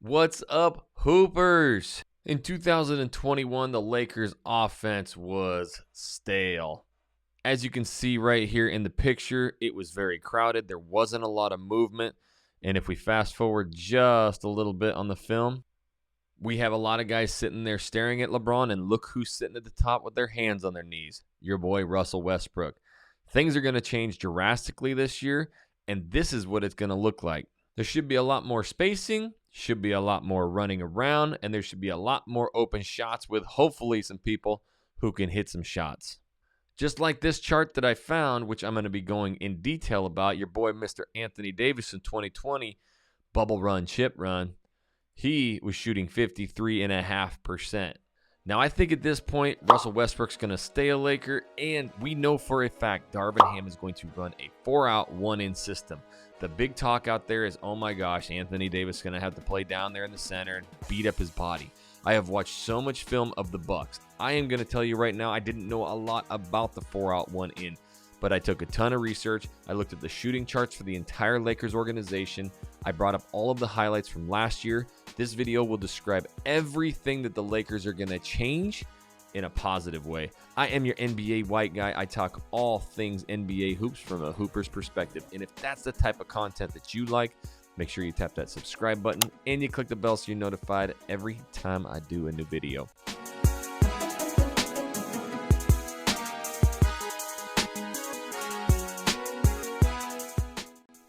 What's up, Hoopers? In 2021, the Lakers' offense was stale. As you can see right here in the picture, it was very crowded. There wasn't a lot of movement. And if we fast forward just a little bit on the film, we have a lot of guys sitting there staring at LeBron, and look who's sitting at the top with their hands on their knees. Your boy, Russell Westbrook. Things are going to change drastically this year, and this is what it's going to look like. There should be a lot more spacing, should be a lot more running around, and there should be a lot more open shots with hopefully some people who can hit some shots. Just like this chart that I found, which I'm going to be going in detail about, your boy Mr. Anthony Davis in 2020, bubble run, chip run, he was shooting 53.5%. Now, I think at this point, Russell Westbrook's going to stay a Laker, and we know for a fact Darvin is going to run a 4-out, 1-in system. The big talk out there is, oh my gosh, Anthony Davis is going to have to play down there in the center and beat up his body. I have watched so much film of the Bucks. I am going to tell you right now, I didn't know a lot about the 4-out, 1-in, but I took a ton of research. I looked at the shooting charts for the entire Lakers organization. I brought up all of the highlights from last year. This video will describe everything that the Lakers are going to change in a positive way. I am your NBA white guy. I talk all things NBA hoops from a hooper's perspective. And if that's the type of content that you like, make sure you tap that subscribe button and you click the bell so you're notified every time I do a new video.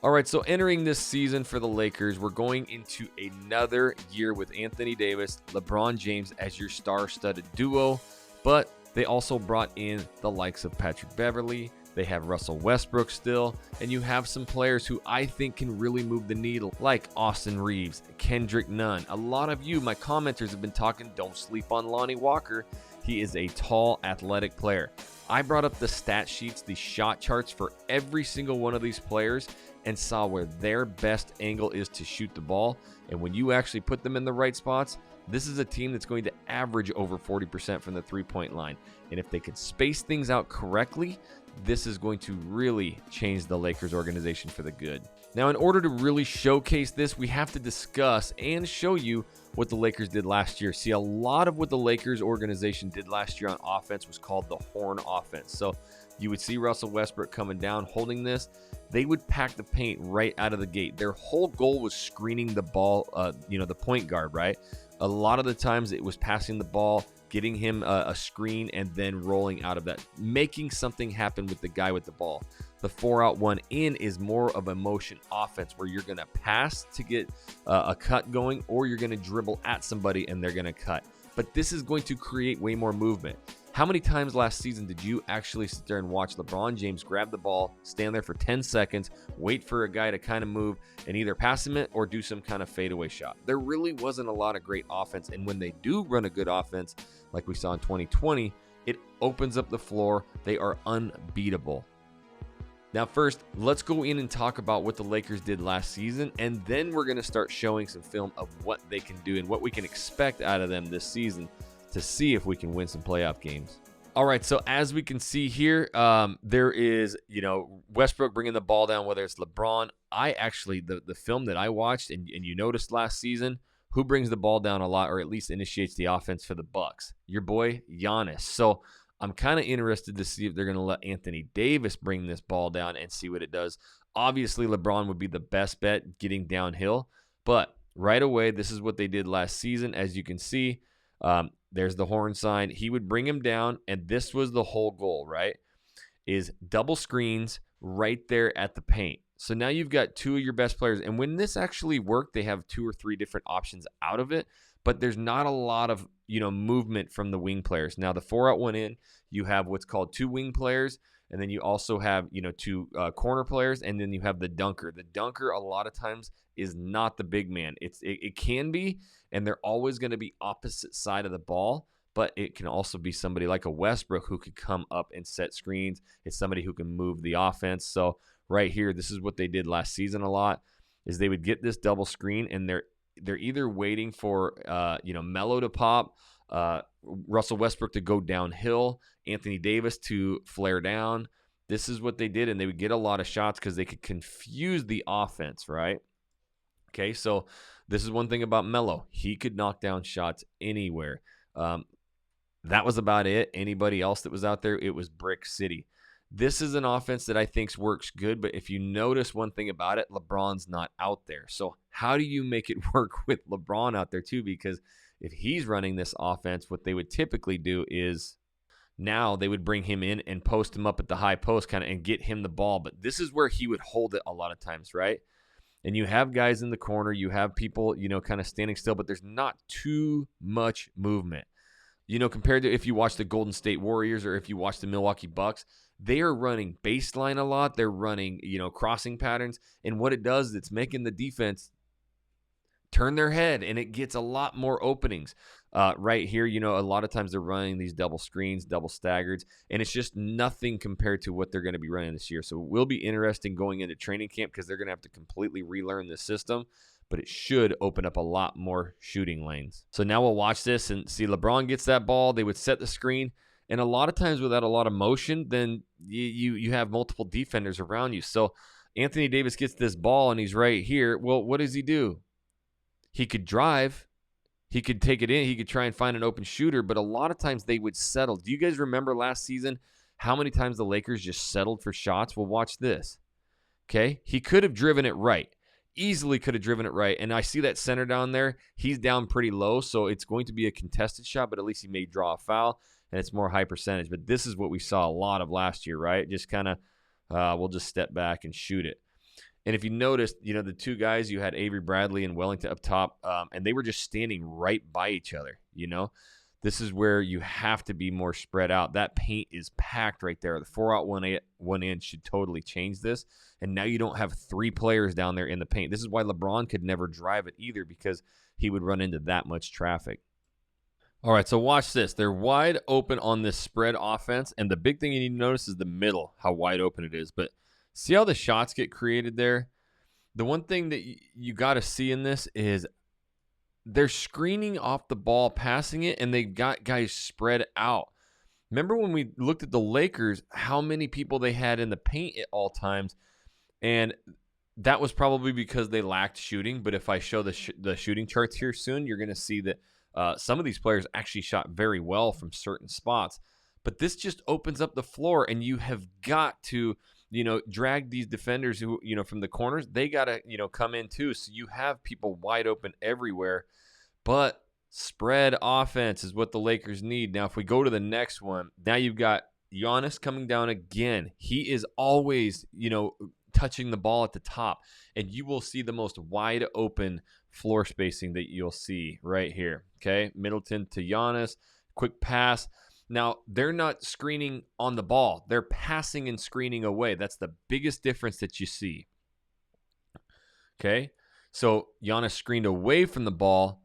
All right, so entering this season for the Lakers, we're going into another year with Anthony Davis, LeBron James as your star-studded duo, but they also brought in the likes of Patrick Beverley. They have Russell Westbrook still, and you have some players who I think can really move the needle, like Austin Reeves, Kendrick Nunn. A lot of you, my commenters, have been talking, don't sleep on Lonnie Walker. He is a tall, athletic player. I brought up the stat sheets, the shot charts for every single one of these players, and saw where their best angle is to shoot the ball. And when you actually put them in the right spots, this is a team that's going to average over 40% from the three-point line. And if they can space things out correctly, this is going to really change the Lakers organization for the good. Now, in order to really showcase this, we have to discuss and show you what the Lakers did last year. See, a lot of what the Lakers organization did last year on offense was called the horn offense. So you would see Russell Westbrook coming down, holding this. They would pack the paint right out of the gate. Their whole goal was screening the ball, the point guard, right? A lot of the times it was passing the ball, getting him a screen, and then rolling out of that, making something happen with the guy with the ball. The 4-out, 1-in is more of a motion offense where you're going to pass to get a cut going, or you're going to dribble at somebody and they're going to cut. But this is going to create way more movement. How many times last season did you actually sit there and watch LeBron James grab the ball, stand there for 10 seconds, wait for a guy to kind of move, and either pass him it or do some kind of fadeaway shot? There really wasn't a lot of great offense, and when they do run a good offense, like we saw in 2020, it opens up the floor. They are unbeatable. Now, first, let's go in and talk about what the Lakers did last season, and then we're going to start showing some film of what they can do and what we can expect out of them this season to see if we can win some playoff games. All right, so as we can see here, there is, Westbrook bringing the ball down, whether it's LeBron. The film that I watched, and you noticed last season, who brings the ball down a lot, or at least initiates the offense for the Bucks? Your boy, Giannis. So I'm kind of interested to see if they're going to let Anthony Davis bring this ball down and see what it does. Obviously, LeBron would be the best bet getting downhill, but right away, this is what they did last season. As you can see, there's the horn sign. He would bring him down, and this was the whole goal, right? Is double screens right there at the paint. So now you've got two of your best players, and when this actually worked, they have 2 or 3 different options out of it, but there's not a lot of, movement from the wing players. Now, the 4-out, 1-in, you have what's called 2 wing players, and then you also have, 2 corner players, and then you have the dunker. The dunker, a lot of times, is not the big man. It can be, and they're always going to be opposite side of the ball, but it can also be somebody like a Westbrook who could come up and set screens. It's somebody who can move the offense. So right here, this is what they did last season a lot, is they would get this double screen, and they're either waiting for Melo to pop, Russell Westbrook to go downhill, Anthony Davis to flare down. This is what they did, and they would get a lot of shots because they could confuse the offense, right? Okay, so This is one thing about Melo. He could knock down shots anywhere. Um, that was about it. Anybody else that was out there, it was brick city. This is an offense that I think works good, but if you notice one thing about it, LeBron's not out there. So how do you make it work with LeBron out there too? Because if he's running this offense, what they would typically do is now they would bring him in and post him up at the high post kind of and get him the ball. But this is where he would hold it a lot of times, right? And you have guys in the corner, you have people, kind of standing still, but there's not too much movement. Compared to if you watch the Golden State Warriors or if you watch the Milwaukee Bucks, they are running baseline a lot. They're running, crossing patterns. And what it does is it's making the defense turn their head, and it gets a lot more openings. Right here, a lot of times they're running these double screens, double staggered, and it's just nothing compared to what they're going to be running this year. So it will be interesting going into training camp because they're going to have to completely relearn this system, but it should open up a lot more shooting lanes. So now we'll watch this and see LeBron gets that ball. They would set the screen, and a lot of times without a lot of motion, then you have multiple defenders around you. So Anthony Davis gets this ball, and he's right here. Well, what does he do? He could drive. He could take it in. He could try and find an open shooter, but a lot of times they would settle. Do you guys remember last season how many times the Lakers just settled for shots? Well, watch this. Okay? He could have driven it right. Easily could have driven it right. And I see that center down there. He's down pretty low, so it's going to be a contested shot, but at least he may draw a foul, and it's more high percentage. But this is what we saw a lot of last year, right? Just kind of, we'll just step back and shoot it. And if you noticed, the two guys, you had Avery Bradley and Wellington up top, and they were just standing right by each other, This is where you have to be more spread out. That paint is packed right there. The 4-out, 1-in should totally change this. And now you don't have three players down there in the paint. This is why LeBron could never drive it either, because he would run into that much traffic. All right, so watch this. They're wide open on this spread offense, and the big thing you need to notice is the middle, how wide open it is. But see how the shots get created there? The one thing that you got to see in this is they're screening off the ball, passing it, and they've got guys spread out. Remember when we looked at the Lakers, how many people they had in the paint at all times? And that was probably because they lacked shooting. But if I show the shooting charts here soon, you're going to see that some of these players actually shot very well from certain spots. But this just opens up the floor, and you have got to drag these defenders who, from the corners. They got to, come in too. So you have people wide open everywhere. But spread offense is what the Lakers need. Now, if we go to the next one, now you've got Giannis coming down again. He is always, touching the ball at the top. And you will see the most wide open floor spacing that you'll see right here. Okay, Middleton to Giannis. Quick pass. Now, they're not screening on the ball. They're passing and screening away. That's the biggest difference that you see. Okay? So, Giannis screened away from the ball.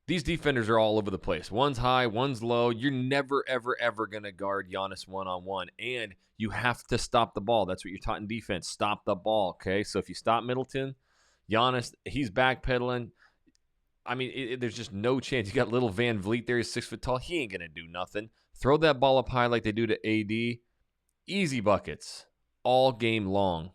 These defenders are all over the place. One's high, one's low. You're never, ever, ever going to guard Giannis one-on-one. And you have to stop the ball. That's what you're taught in defense. Stop the ball, okay? So, if you stop Middleton, Giannis, he's backpedaling. I mean, there's just no chance. You got little Van Vliet there. He's 6 foot tall. He ain't going to do nothing. Throw that ball up high like they do to AD. Easy buckets all game long.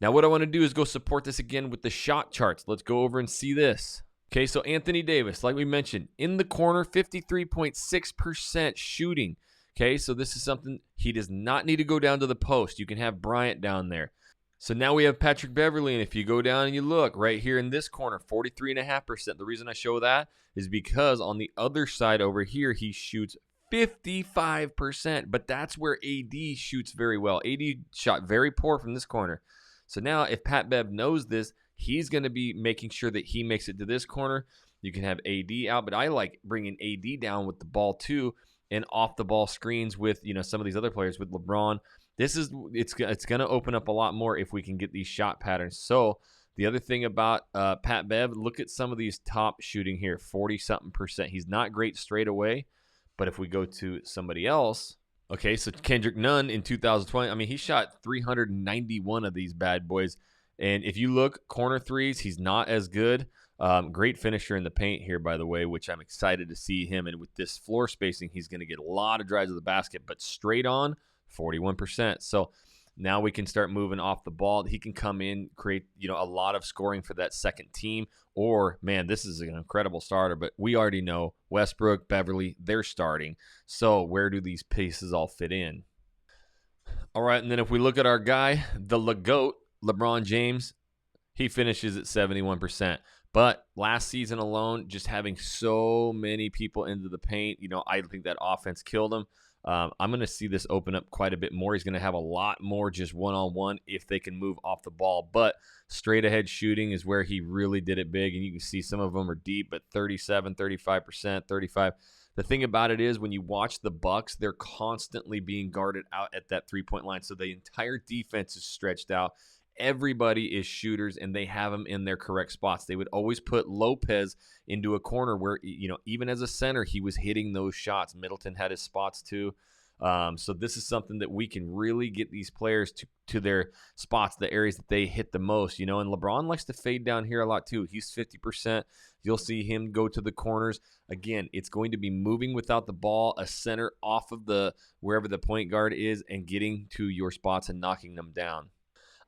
Now, what I want to do is go support this again with the shot charts. Let's go over and see this. Okay, so Anthony Davis, like we mentioned, in the corner, 53.6% shooting. Okay, so this is something he does not need to go down to the post. You can have Bryant down there. So now we have Patrick Beverley, and if you go down and you look right here in this corner, 43.5%. The reason I show that is because on the other side over here, he shoots 55%, but that's where AD shoots very well. AD shot very poor from this corner. So now if Pat Bev knows this, he's going to be making sure that he makes it to this corner. You can have AD out, but I like bringing AD down with the ball too, and off the ball screens with some of these other players with LeBron. It's going to open up a lot more if we can get these shot patterns. So the other thing about Pat Bev, look at some of these top shooting here, 40-something%. He's not great straight away, but if we go to somebody else, okay, so Kendrick Nunn in 2020, I mean, he shot 391 of these bad boys. And if you look, corner threes, he's not as good. Great finisher in the paint here, by the way, which I'm excited to see him. And with this floor spacing, he's going to get a lot of drives to the basket, but straight on, 41%. So Now we can start moving off the ball. He can come in, create, a lot of scoring for that second team. Or, man, this is an incredible starter, but we already know Westbrook, Beverly, they're starting. So where do these pieces all fit in? All right, and then if we look at our guy, the LeGoat, LeBron James, he finishes at 71%. But last season alone, just having so many people into the paint, I think that offense killed him. I'm going to see this open up quite a bit more. He's going to have a lot more just one-on-one if they can move off the ball. But straight ahead shooting is where he really did it big. And you can see some of them are deep, but 37, 35%, 35. The thing about it is when you watch the Bucks, they're constantly being guarded out at that three-point line. So the entire defense is stretched out. Everybody is shooters, and they have them in their correct spots. They would always put Lopez into a corner where, even as a center, he was hitting those shots. Middleton had his spots too. So this is something that we can really get these players to their spots, the areas that they hit the most, and LeBron likes to fade down here a lot too. He's 50%. You'll see him go to the corners. Again, it's going to be moving without the ball, a center off of wherever the point guard is, and getting to your spots and knocking them down.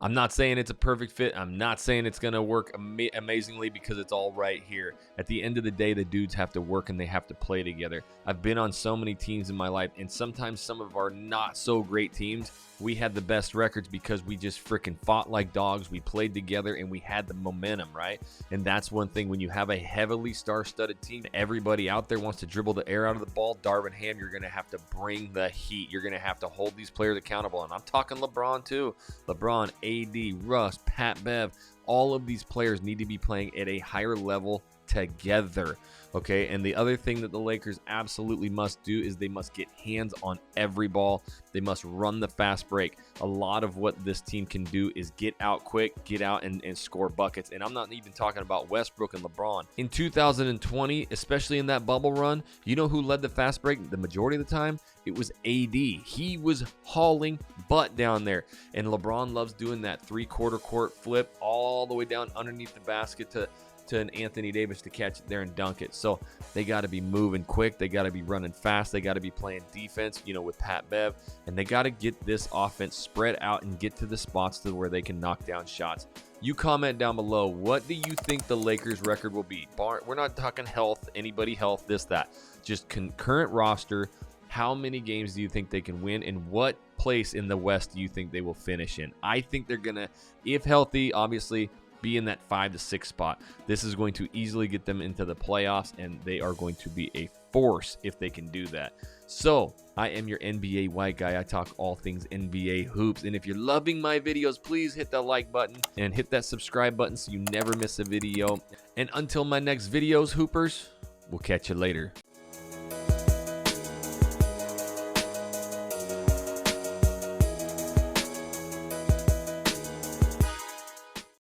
I'm not saying it's a perfect fit. I'm not saying it's going to work amazingly because it's all right here. At the end of the day, the dudes have to work and they have to play together. I've been on so many teams in my life, and sometimes some of our not so great teams, we had the best records because we just freaking fought like dogs. We played together and we had the momentum, right? And that's one thing when you have a heavily star-studded team, everybody out there wants to dribble the air out of the ball. Darvin Ham, you're going to have to bring the heat. You're going to have to hold these players accountable. And I'm talking LeBron too. LeBron, AD, Russ, Pat Bev, all of these players need to be playing at a higher level together. Okay, and the other thing that the Lakers absolutely must do is they must get hands on every ball. They must run the fast break. A lot of what this team can do is get out quick, get out and score buckets. And I'm not even talking about Westbrook and LeBron. In 2020, especially in that bubble run, you know who led the fast break the majority of the time? It was AD. He was hauling butt down there. And LeBron loves doing that three-quarter court flip all the way down underneath the basket to an Anthony Davis to catch it there and dunk it. So they got to be moving quick. They got to be running fast. They got to be playing defense, with Pat Bev. And they got to get this offense spread out and get to the spots to where they can knock down shots. You comment down below. What do you think the Lakers record will be? We're not talking health, anybody health, this, that. Just current roster. How many games do you think they can win? And what place in the West do you think they will finish in? I think they're going to, if healthy, obviously, be in that 5 to 6 spot. This is going to easily get them into the playoffs, and they are going to be a force if they can do that. So I am your NBA white guy. I talk all things NBA hoops, and if you're loving my videos, please hit that like button and hit that subscribe button so you never miss a video. And until my next videos, hoopers, we'll catch you later.